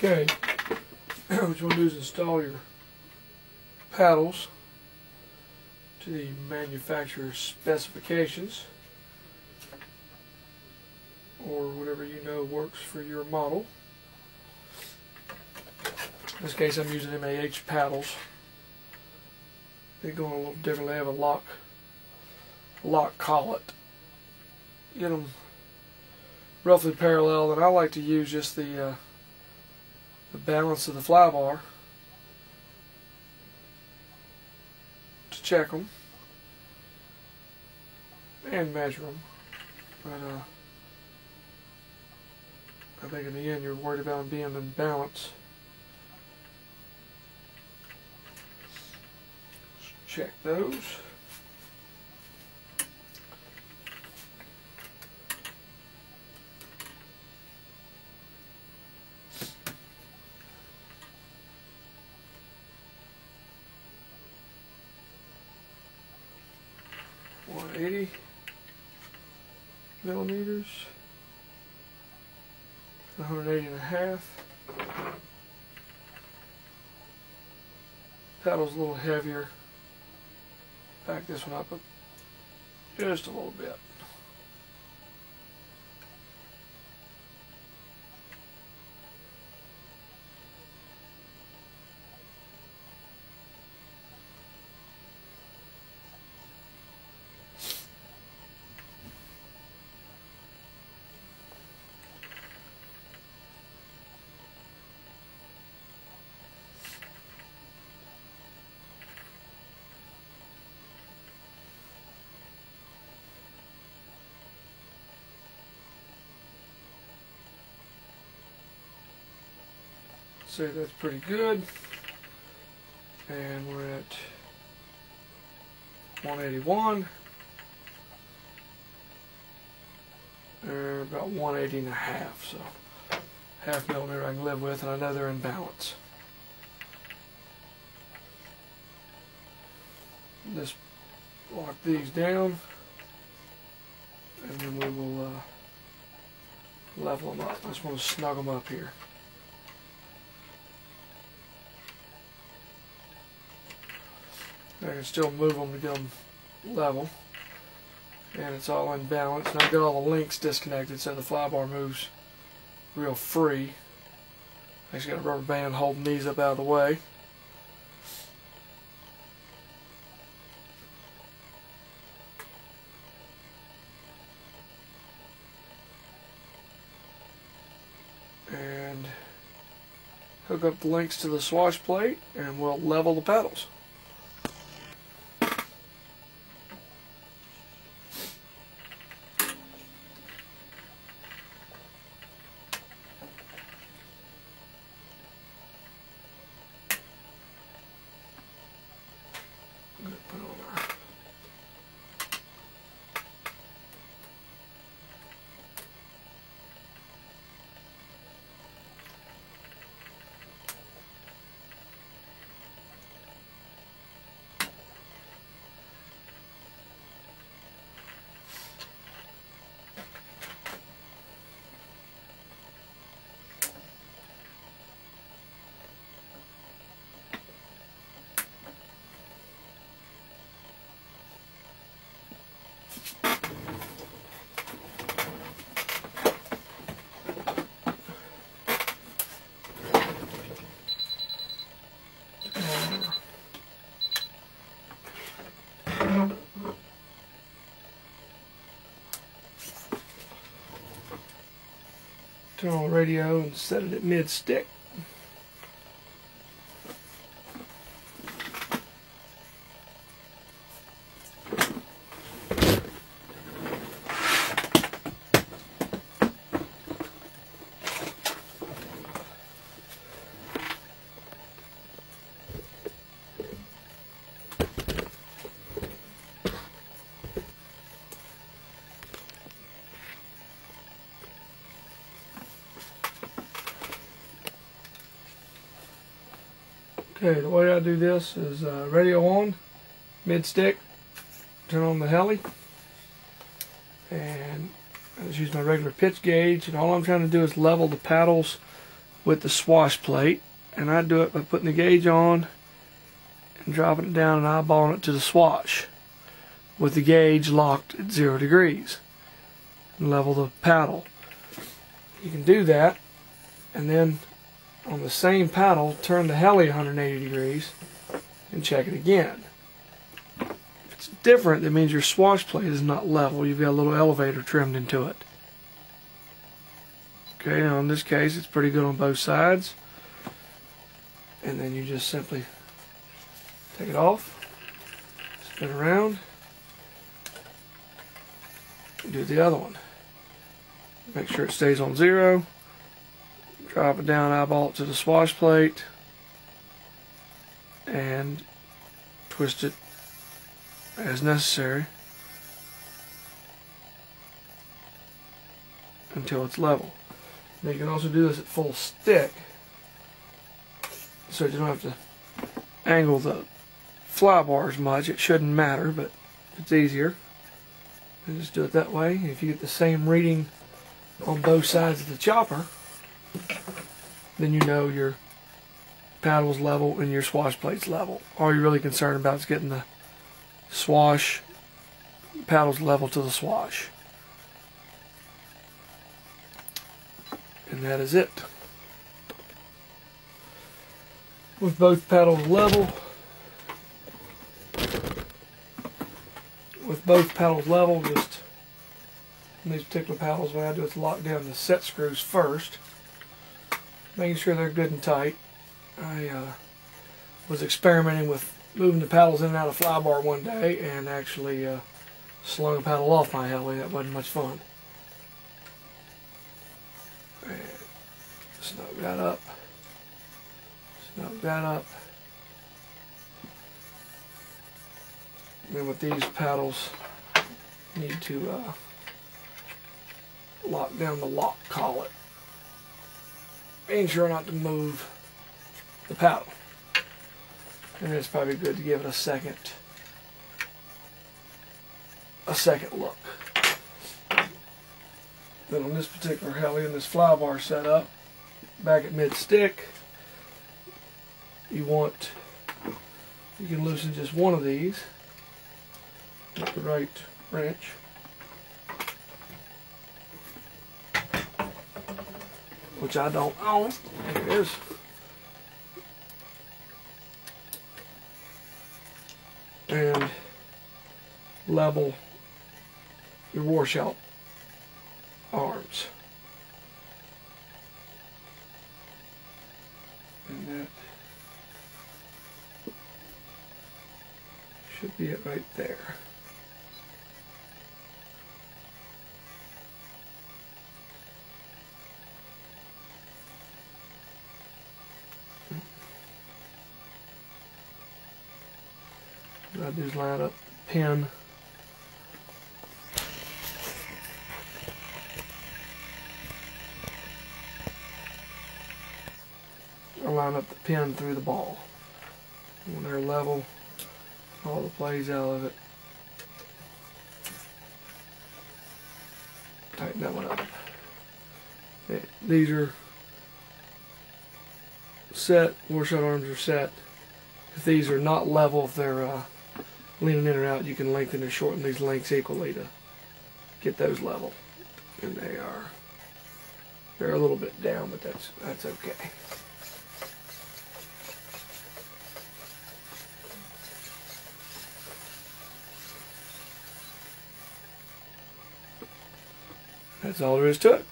Okay, what you want to do is install your paddles to the manufacturer's specifications, or whatever you know works for your model. In this case I'm using MAH paddles. They go on a little differently. They have a lock collet. Get them roughly parallel, and I like to use just the balance of the fly bar to check them and measure them. But I think in the end you're worried about them being in balance. Check those. .180 millimeters, 180.5. Paddle's a little heavier. Back this one up just a little bit. Say that's pretty good, and we're at 181, and about 180.5, so half millimeter I can live with, and I know they're in balance. Just lock these down, and then we will level them up. I just want to snug them up here. I can still move them to get them level, and it's all in balance. And I've got all the links disconnected so the fly bar moves real free. I just got a rubber band holding these up out of the way. And hook up the links to the swash plate, and we'll level the paddles. Put on our turn on the radio and set it at mid-stick. Okay, the way I do this is radio on, mid-stick, turn on the heli, and I just use my regular pitch gauge, and all I'm trying to do is level the paddles with the swash plate, and I do it by putting the gauge on and dropping it down and eyeballing it to the swash with the gauge locked at 0 degrees, and level the paddle. You can do that, and then on the same paddle turn the heli 180 degrees and check it again. If it's different, that means your swash plate is not level. You've got a little elevator trimmed into it. Okay, now in this case it's pretty good on both sides, and then you just simply take it off, spin around, and do the other one. Make sure it stays on 0, drop it down, eyeball it to the swash plate, and twist it as necessary until it's level. Now you can also do this at full stick, so you don't have to angle the fly bar as much. It shouldn't matter, but it's easier. You just do it that way. If you get the same reading on both sides of the chopper, then you know your paddle's level and your swash plate's level. All you're really concerned about is getting the swash paddles level to the swash. And that is it. With both paddles level, just on these particular paddles, what I do is lock down the set screws first, making sure they're good and tight. I was experimenting with moving the paddles in and out of fly bar one day and actually slung a paddle off my heli. That wasn't much fun. And snug that up. Snug that up. And then with these paddles, you need to lock down the lock collet. Making sure not to move the paddle. And it's probably good to give it a second look. Then on this particular heli, in this fly bar setup, back at mid stick, you can loosen just one of these with the right wrench. Which I don't own. There it is. And level your washout arms. And that should be it right there. What I do is line up the pin through the ball. When they're level, all the plays out of it. Tighten that one up. These are set, washout arms are set. If these are not level, if they're leaning in or out, you can lengthen and shorten these lengths equally to get those level. And they're a little bit down, but that's okay. That's all there is to it.